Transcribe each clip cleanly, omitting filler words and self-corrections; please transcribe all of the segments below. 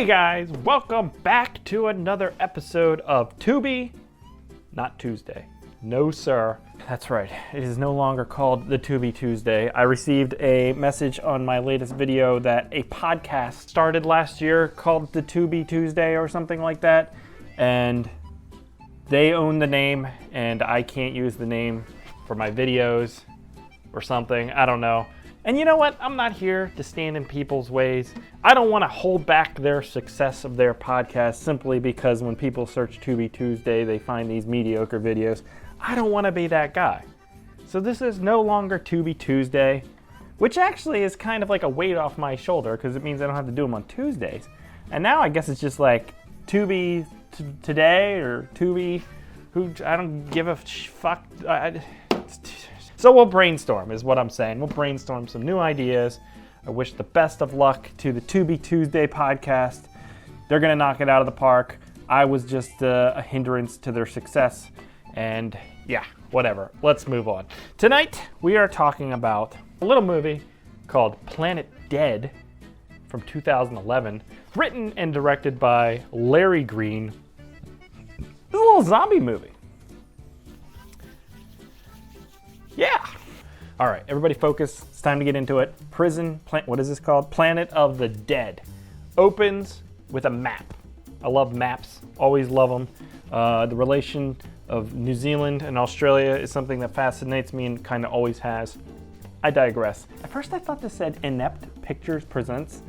Hey guys, welcome back to another episode of Tubi Not Tuesday. No sir, that's right, it is no longer called the Tubi Tuesday. I received a message on my latest video that a podcast started last year called the Tubi Tuesday or something like that, and they own the name and I can't use the name for my videos or something, I don't know. And you know what? I'm not here to stand in people's ways. I don't want to hold back their success of their podcast simply because when people search Tubi Tuesday, they find these mediocre videos. I don't want to be that guy. So this is no longer Tubi Tuesday, which actually is kind of like a weight off my shoulder because it means I don't have to do them on Tuesdays. And now I guess it's just like Tubi today or Tubi, I don't give a fuck. So we'll brainstorm is what I'm saying. We'll brainstorm some new ideas. I wish the best of luck to the Tubi Tuesday podcast. They're going to knock it out of the park. I was just a hindrance to their success. And yeah, whatever. Let's move on. Tonight, we are talking about a little movie called Planet Dead from 2011, written and directed by Larry Greene. It's a little zombie movie. Yeah. All right, everybody focus. It's time to get into it. What is this called? Planet of the Dead. Opens with a map. I love maps. Always love them. The relation of New Zealand and Australia is something that fascinates me and kind of always has. I digress. At first I thought this said Inept Pictures Presents,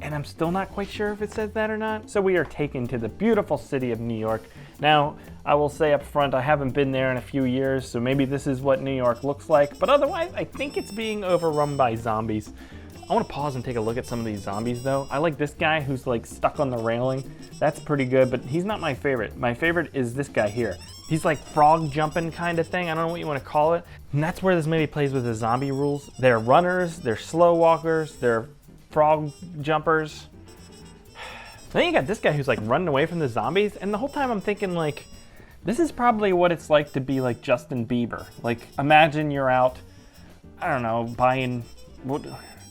and I'm still not quite sure if it says that or not. So we are taken to the beautiful city of New York. Now, I will say up front, I haven't been there in a few years, so maybe this is what New York looks like. But otherwise, I think it's being overrun by zombies. I want to pause and take a look at some of these zombies, though. I like this guy who's like stuck on the railing. That's pretty good, but he's not my favorite. My favorite is this guy here. He's like frog jumping kind of thing. I don't know what you want to call it. And that's where this movie plays with the zombie rules. They're runners, they're slow walkers, they're frog jumpers. Then you got this guy who's like running away from the zombies, and the whole time I'm thinking like, this is probably what it's like to be like Justin Bieber. Like, imagine you're out, I don't know, buying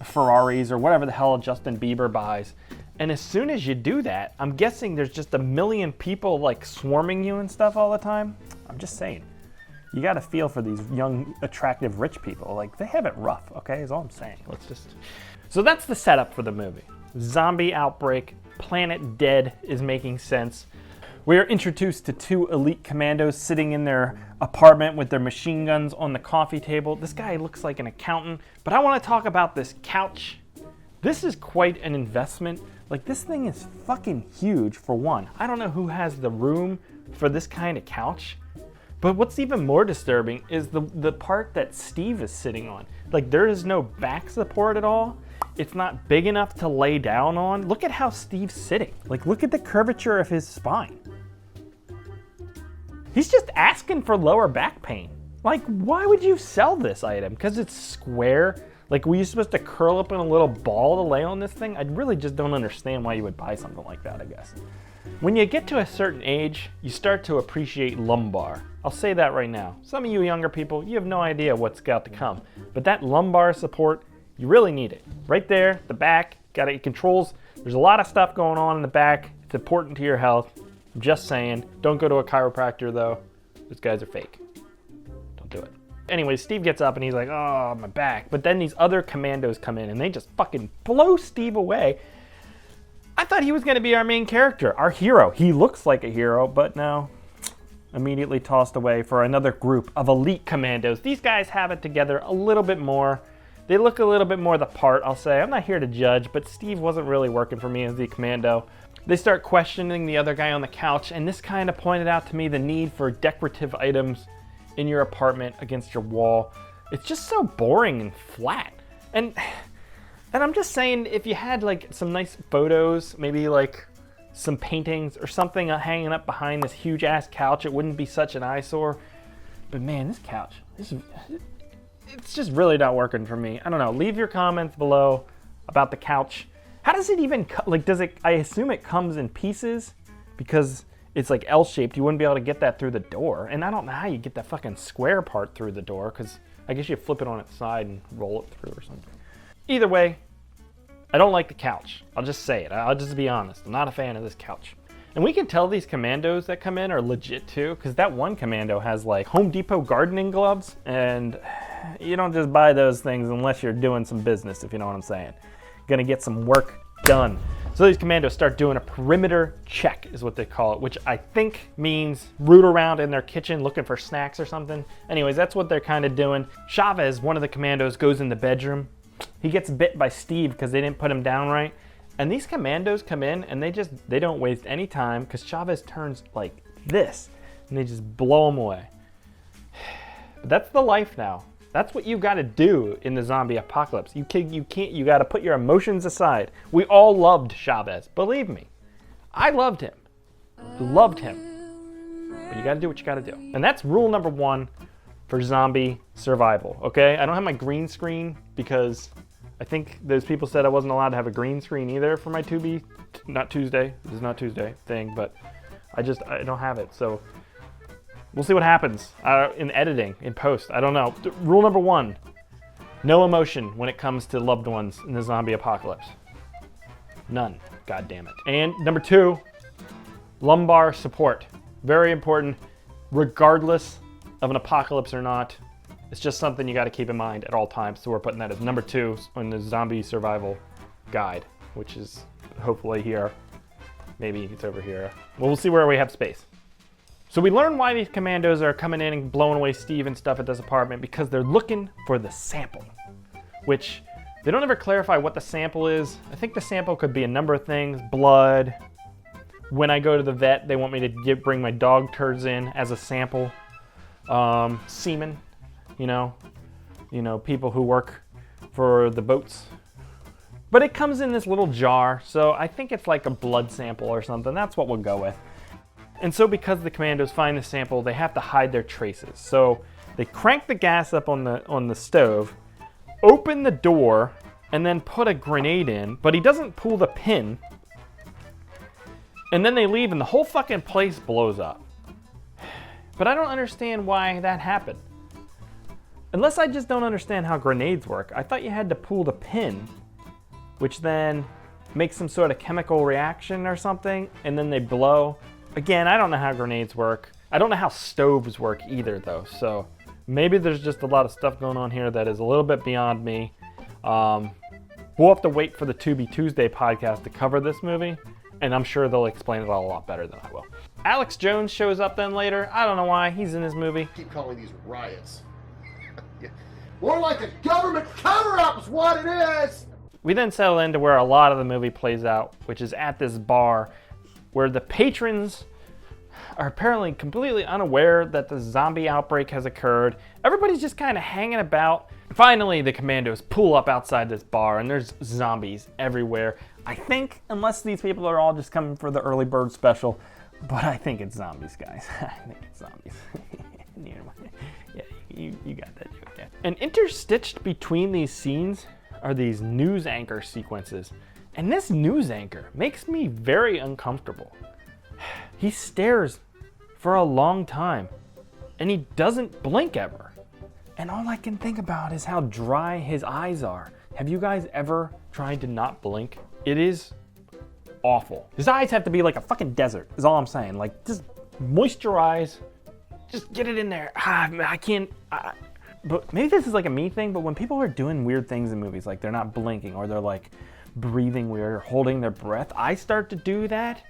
Ferraris or whatever the hell Justin Bieber buys. And as soon as you do that, I'm guessing there's just a million people like swarming you and stuff all the time. I'm just saying. You got to feel for these young, attractive, rich people. Like, they have it rough, okay? Is all I'm saying. So that's the setup for the movie. Zombie outbreak, Planet Dead is making sense. We are introduced to two elite commandos sitting in their apartment with their machine guns on the coffee table. This guy looks like an accountant, but I want to talk about this couch. This is quite an investment. Like, this thing is fucking huge for one. I don't know who has the room for this kind of couch. But what's even more disturbing is the part that Steve is sitting on. Like, there is no back support at all. It's not big enough to lay down on. Look at how Steve's sitting. Like, look at the curvature of his spine. He's just asking for lower back pain. Like, why would you sell this item? Because it's square? Like, were you supposed to curl up in a little ball to lay on this thing? I really just don't understand why you would buy something like that, I guess. When you get to a certain age, you start to appreciate lumbar. I'll say that right now. Some of you younger people, you have no idea what's got to come. But that lumbar support, you really need it. Right there, the back, it controls. There's a lot of stuff going on in the back. It's important to your health. I'm just saying. Don't go to a chiropractor though. Those guys are fake. Don't do it. Anyway, Steve gets up and he's like, oh, my back. But then these other commandos come in and they just fucking blow Steve away. I thought he was going to be our main character, our hero. He looks like a hero, but no. Immediately tossed away for another group of elite commandos. These guys have it together a little bit more. They look a little bit more the part, I'll say. I'm not here to judge, but Steve wasn't really working for me as the commando. They start questioning the other guy on the couch, and this kind of pointed out to me the need for decorative items in your apartment against your wall. It's just so boring and flat. And I'm just saying, if you had like some nice photos, maybe like some paintings or something hanging up behind this huge ass couch, it wouldn't be such an eyesore. But man, this couch, it's just really not working for me. I don't know. Leave your comments below about the couch. How does it even, I assume it comes in pieces because it's like L-shaped. You wouldn't be able to get that through the door. And I don't know how you get that fucking square part through the door because I guess you flip it on its side and roll it through or something. Either way, I don't like the couch. I'll just say it. I'll just be honest. I'm not a fan of this couch. And we can tell these commandos that come in are legit too, because that one commando has like Home Depot gardening gloves, and you don't just buy those things unless you're doing some business, if you know what I'm saying. Gonna get some work done. So these commandos start doing a perimeter check, is what they call it, which I think means root around in their kitchen looking for snacks or something. Anyways, that's what they're kind of doing. Chavez, one of the commandos, goes in the bedroom. He gets bit by Steve because they didn't put him down right. And these commandos come in and they don't waste any time, because Chavez turns like this and they just blow him away. But that's the life now. That's what you got to do in the zombie apocalypse. You got to put your emotions aside. We all loved Chavez, believe me. I loved him. Loved him. But you got to do what you got to do. And that's rule number 1 for zombie survival, okay? I don't have my green screen because I think those people said I wasn't allowed to have a green screen either for my Tubi Not Tuesday. This is Not Tuesday thing, but I don't have it. So we'll see what happens in editing, in post. I don't know. Rule number 1, no emotion when it comes to loved ones in the zombie apocalypse. None. God damn it. And number 2, lumbar support. Very important, regardless of an apocalypse or not. It's just something you got to keep in mind at all times. So we're putting that as number 2 on the zombie survival guide, which is hopefully here. Maybe it's over here. Well, we'll see where we have space. So we learn why these commandos are coming in and blowing away Steve and stuff at this apartment, because they're looking for the sample, which they don't ever clarify what the sample is. I think the sample could be a number of things. Blood. When I go to the vet, they want me to bring my dog turds in as a sample. Semen, you know, people who work for the boats. But it comes in this little jar, so I think it's like a blood sample or something. That's what we'll go with. And so because the commandos find the sample, they have to hide their traces. So they crank the gas up on the stove, open the door, and then put a grenade in, but he doesn't pull the pin. And then they leave and the whole fucking place blows up. But I don't understand why that happened. Unless I just don't understand how grenades work. I thought you had to pull the pin, which then makes some sort of chemical reaction or something, and then they blow. Again, I don't know how grenades work. I don't know how stoves work either, though. So maybe there's just a lot of stuff going on here that is a little bit beyond me. We'll have to wait for the Tubi Tuesday podcast to cover this movie, and I'm sure they'll explain it all a lot better than I will. Alex Jones shows up then later. I don't know why. He's in this movie. Keep calling these riots. More like a government cover-up is what it is! We then settle into where a lot of the movie plays out, which is at this bar, where the patrons are apparently completely unaware that the zombie outbreak has occurred. Everybody's just kind of hanging about. Finally, the commandos pull up outside this bar, and there's zombies everywhere. I think, unless these people are all just coming for the early bird special, but I think it's zombies, guys. I think it's zombies. Yeah, you got that joke, yeah. And interstitched between these scenes are these news anchor sequences. And this news anchor makes me very uncomfortable. He stares for a long time, and he doesn't blink ever. And all I can think about is how dry his eyes are. Have you guys ever tried to not blink? It is awful. His eyes have to be like a fucking desert, is all I'm saying. Like, just moisturize, just get it in there. I can't. But maybe this is like a me thing, but when people are doing weird things in movies, like they're not blinking or they're like breathing weird or holding their breath, I start to do that,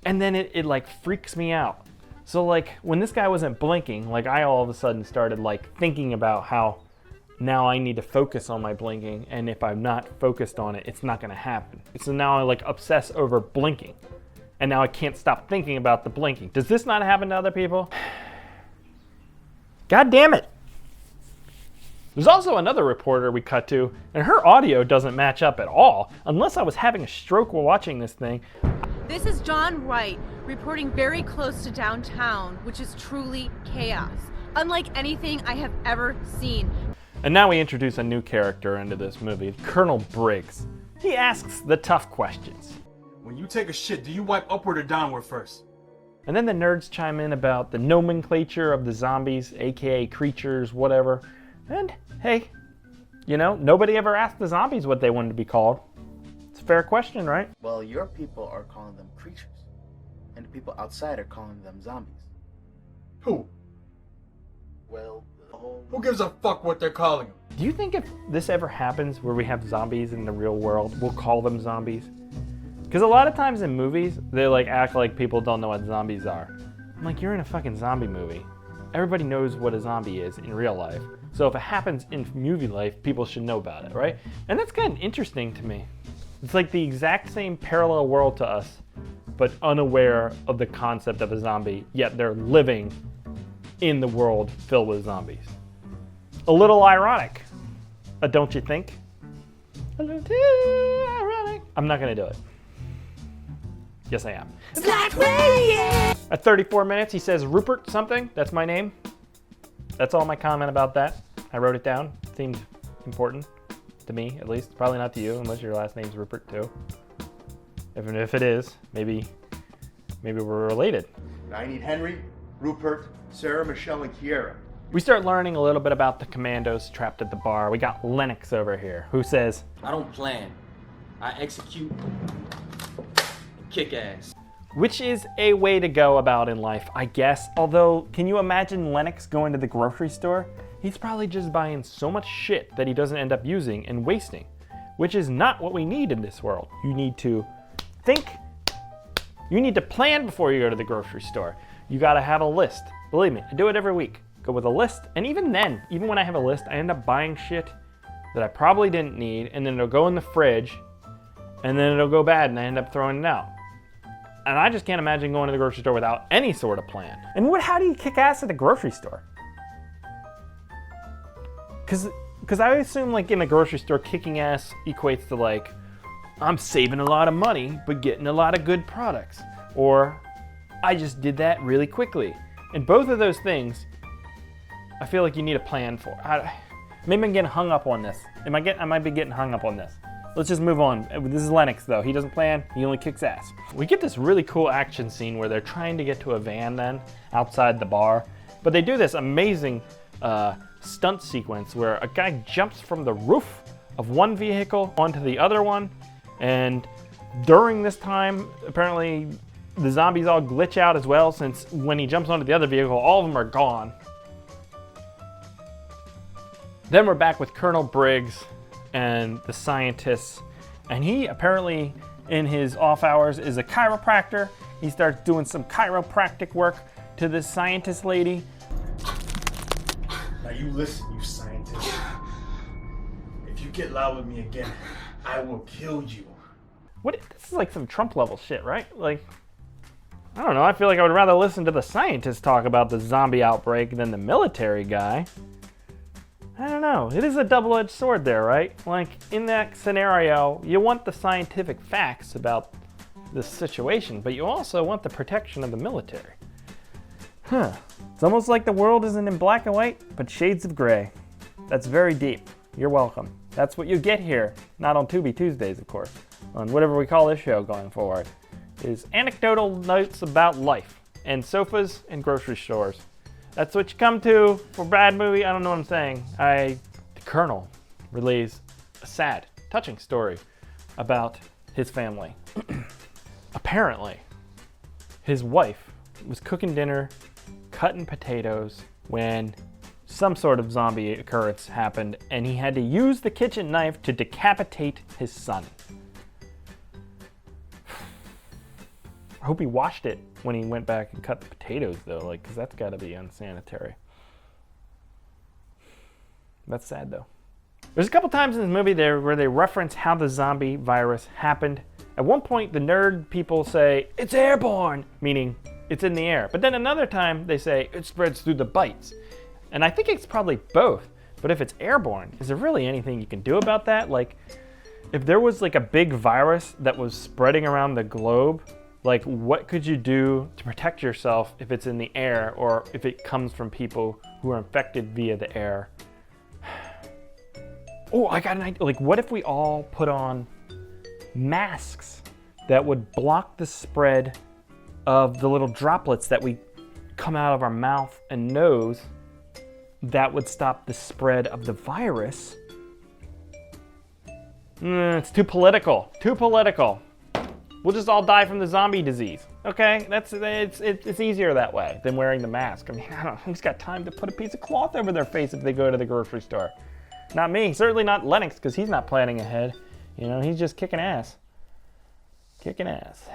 and then it like freaks me out. So like when this guy wasn't blinking, like I all of a sudden started like thinking about how now I need to focus on my blinking, and if I'm not focused on it, it's not gonna happen. So now I like obsess over blinking, and now I can't stop thinking about the blinking. Does this not happen to other people? God damn it. There's also another reporter we cut to, and her audio doesn't match up at all, unless I was having a stroke while watching this thing. This is John White, reporting very close to downtown, which is truly chaos, unlike anything I have ever seen. And now we introduce a new character into this movie, Colonel Briggs. He asks the tough questions. When you take a shit, do you wipe upward or downward first? And then the nerds chime in about the nomenclature of the zombies, aka creatures, whatever. And hey, you know, nobody ever asked the zombies what they wanted to be called. It's a fair question, right? Well, your people are calling them creatures, and the people outside are calling them zombies. Who? Well, the whole... Who gives a fuck what they're calling them? Do you think if this ever happens where we have zombies in the real world, we'll call them zombies? Because a lot of times in movies, they like act like people don't know what zombies are. I'm like, you're in a fucking zombie movie. Everybody knows what a zombie is in real life. So if it happens in movie life, people should know about it, right? And that's kind of interesting to me. It's like the exact same parallel world to us, but unaware of the concept of a zombie, yet they're living in the world filled with zombies. A little ironic, don't you think? A little too ironic. I'm not gonna do it. Yes, I am. At 34 minutes, he says Rupert something. That's my name. That's all my comment about that. I wrote it down. Seemed important to me, at least. Probably not to you, unless your last name's Rupert too. If it is, maybe we're related. I need Henry, Rupert, Sarah, Michelle, and Kiera. We start learning a little bit about the commandos trapped at the bar. We got Lennox over here, who says, I don't plan. I execute and kick ass. which is a way to go about in life, I guess. Although, can you imagine Lennox going to the grocery store? He's probably just buying so much shit that he doesn't end up using and wasting, which is not what we need in this world. You need to think. You need to plan before you go to the grocery store. You gotta have a list. Believe me, I do it every week. Go with a list, and even then, even when I have a list, I end up buying shit that I probably didn't need, and then it'll go in the fridge, and then it'll go bad, and I end up throwing it out. And I just can't imagine going to the grocery store without any sort of plan. And how do you kick ass at the grocery store? Because I assume like in the grocery store, kicking ass equates to like, I'm saving a lot of money, but getting a lot of good products. Or, I just did that really quickly. And both of those things, I feel like you need a plan for. Maybe I'm getting hung up on this. I might be getting hung up on this. Let's just move on. This is Lennox though. He doesn't plan, he only kicks ass. We get this really cool action scene where they're trying to get to a van then, outside the bar. But they do this amazing stunt sequence where a guy jumps from the roof of one vehicle onto the other one. And during this time, apparently the zombies all glitch out as well, since when he jumps onto the other vehicle, all of them are gone. Then we're back with Colonel Briggs and the scientists, and he apparently in his off hours is a chiropractor. He starts doing some chiropractic work to this scientist lady. Now you listen, you scientist. If you get loud with me again, I will kill you. This is like some Trump level shit, right? Like, I don't know, I feel like I would rather listen to the scientists talk about the zombie outbreak than the military guy. I don't know, it is a double-edged sword there, right? Like, in that scenario, you want the scientific facts about this situation, but you also want the protection of the military. Huh, it's almost like the world isn't in black and white, but shades of gray. That's very deep. You're welcome. That's what you get here, not on Tubi Tuesdays, of course. On whatever we call this show going forward, is anecdotal notes about life, and sofas and grocery stores. That's what you come to for Bad Movie. I don't know what I'm saying. The Colonel relays a sad, touching story about his family. Apparently, his wife was cooking dinner, cutting potatoes, when some sort of zombie occurrence happened, and he had to use the kitchen knife to decapitate his son. I hope he washed it when he went back and cut the potatoes, though, like, because that's got to be unsanitary. That's sad, though. There's a couple times in this movie there where they reference how the zombie virus happened. At one point, the nerd people say, it's airborne, meaning it's in the air. But then another time, they say, it spreads through the bites. And I think it's probably both. But if it's airborne, is there really anything you can do about that? Like, if there was like a big virus that was spreading around the globe, like, what could you do to protect yourself if it's in the air or if it comes from people who are infected via the air? Oh, I got an idea. Like, what if we all put on masks that would block the spread of the little droplets that we come out of our mouth and nose? That would stop the spread of the virus. It's too political. Too political. We'll just all die from the zombie disease. Okay, it's easier that way than wearing the mask. I mean, I don't know, who's got time to put a piece of cloth over their face if they go to the grocery store? Not me. Certainly not Lennox, because he's not planning ahead. You know, he's just kicking ass. Kicking ass.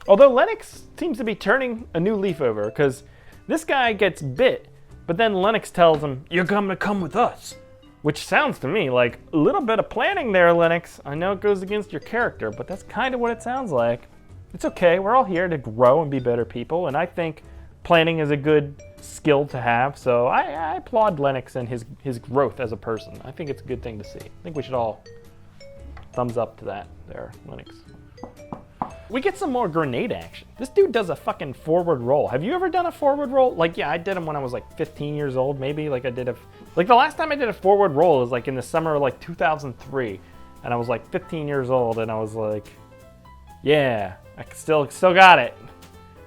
Although Lennox seems to be turning a new leaf over, because this guy gets bit, but then Lennox tells him, "You're gonna come with us." Which sounds to me like a little bit of planning there, Lennox. I know it goes against your character, but that's kind of what it sounds like. It's okay, we're all here to grow and be better people, and I think planning is a good skill to have, so I applaud Lennox and his growth as a person. I think it's a good thing to see. I think we should all thumbs up to that there, Lennox. We get some more grenade action. This dude does a fucking forward roll. Have you ever done a forward roll? Like, yeah, I did them when I was like 15 years old, maybe. Like the last time I did a forward roll was like in the summer of like 2003. And I was like 15 years old and I was like, yeah, I still got it.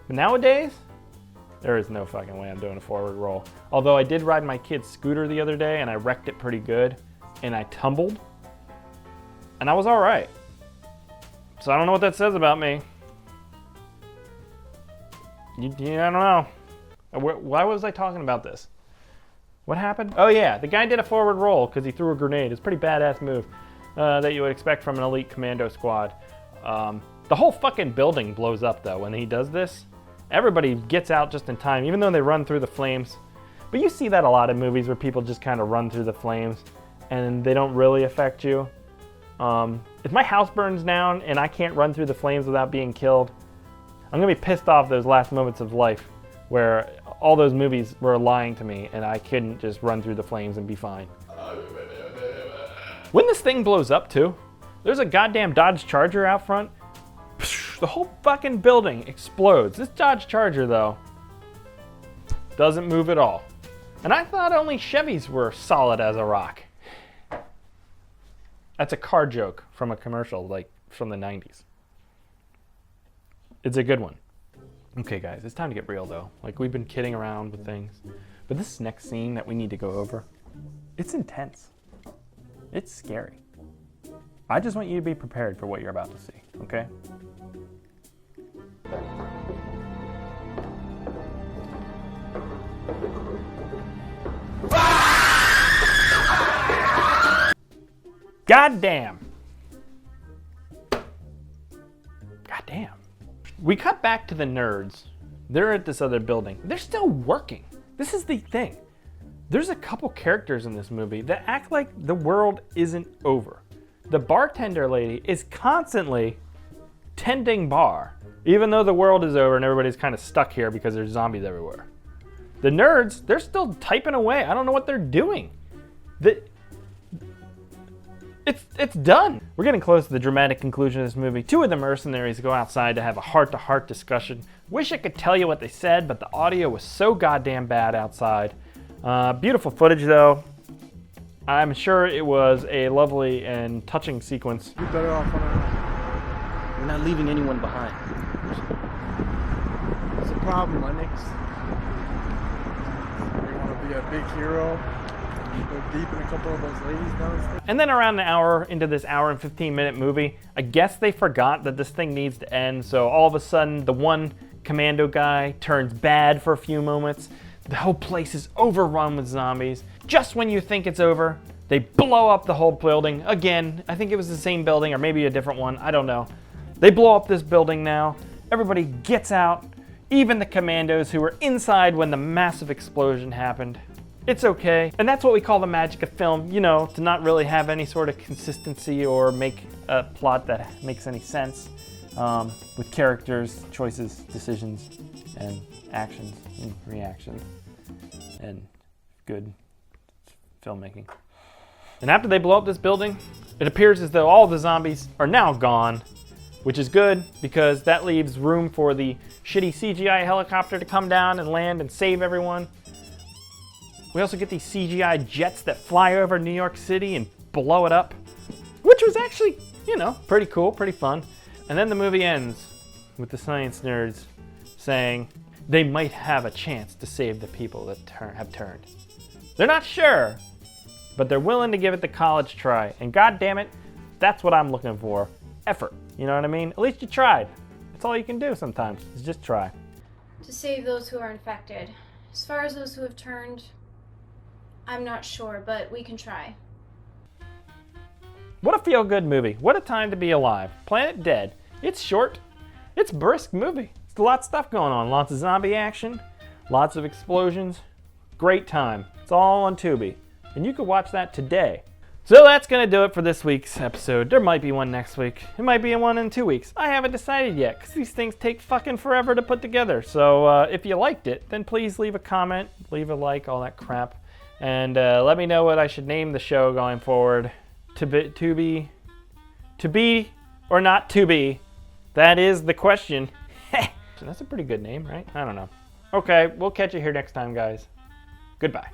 But nowadays, there is no fucking way I'm doing a forward roll. Although I did ride my kid's scooter the other day and I wrecked it pretty good. And I tumbled. And I was all right. So I don't know what that says about me. I don't know. Why was I talking about this? What happened? Oh yeah, the guy did a forward roll because he threw a grenade. It's a pretty badass move that you would expect from an elite commando squad. The whole fucking building blows up though when he does this. Everybody gets out just in time, even though they run through the flames. But you see that a lot in movies where people just kind of run through the flames and they don't really affect you. If my house burns down and I can't run through the flames without being killed, I'm gonna be pissed off those last moments of life where all those movies were lying to me and I couldn't just run through the flames and be fine. When this thing blows up too, there's a goddamn Dodge Charger out front. The whole fucking building explodes. This Dodge Charger though, doesn't move at all. And I thought only Chevys were solid as a rock. That's a car joke from a commercial, like from the 90s. It's a good one. Okay guys, it's time to get real though. Like we've been kidding around with things. But this next scene that we need to go over, it's intense. It's scary. I just want you to be prepared for what you're about to see, okay? Goddamn. Goddamn. We cut back to the nerds. They're at this other building. They're still working. This is the thing. There's a couple characters in this movie that act like the world isn't over. The bartender lady is constantly tending bar, even though the world is over and everybody's kind of stuck here because there's zombies everywhere. The nerds, they're still typing away. I don't know what they're doing. It's done. We're getting close to the dramatic conclusion of this movie. Two of the mercenaries go outside to have a heart-to-heart discussion. Wish I could tell you what they said, but the audio was so goddamn bad outside. Beautiful footage though. I'm sure it was a lovely and touching sequence. We're better off on our own. We're not leaving anyone behind. What's the problem, Lennox? You want to be a big hero? Go deep in a couple of those ladies downstairs? And then around an hour into this hour and 15-minute movie, I guess they forgot that this thing needs to end, so all of a sudden the one commando guy turns bad for a few moments. The whole place is overrun with zombies. Just when you think it's over, they blow up the whole building. Again, I think it was the same building or maybe a different one, I don't know. They blow up this building now. Everybody gets out, even the commandos who were inside when the massive explosion happened. It's okay, and that's what we call the magic of film, you know, to not really have any sort of consistency or make a plot that makes any sense with characters, choices, decisions, and actions and reactions, and good filmmaking. And after they blow up this building, it appears as though all the zombies are now gone, which is good because that leaves room for the shitty CGI helicopter to come down and land and save everyone. We also get these CGI jets that fly over New York City and blow it up, which was actually, you know, pretty cool, pretty fun. And then the movie ends with the science nerds saying they might have a chance to save the people that have turned. They're not sure, but they're willing to give it the college try. And god damn it, That's what I'm looking for. Effort. You know what I mean? At least you tried. That's all you can do sometimes, is just try. To save those who are infected. As far as those who have turned, I'm not sure, but we can try. What a feel-good movie. What a time to be alive. Planet Dead. It's short. It's a brisk movie. It's a lot of stuff going on. Lots of zombie action. Lots of explosions. Great time. It's all on Tubi. And you can watch that today. So that's going to do it for this week's episode. There might be one next week. It might be one in 2 weeks. I haven't decided yet because these things take fucking forever to put together. So if you liked it, then please leave a comment, leave a like, all that crap. And let me know what I should name the show going forward. To be or not to be? That is the question. That's a pretty good name, right? I don't know. Okay, we'll catch you here next time, guys. Goodbye.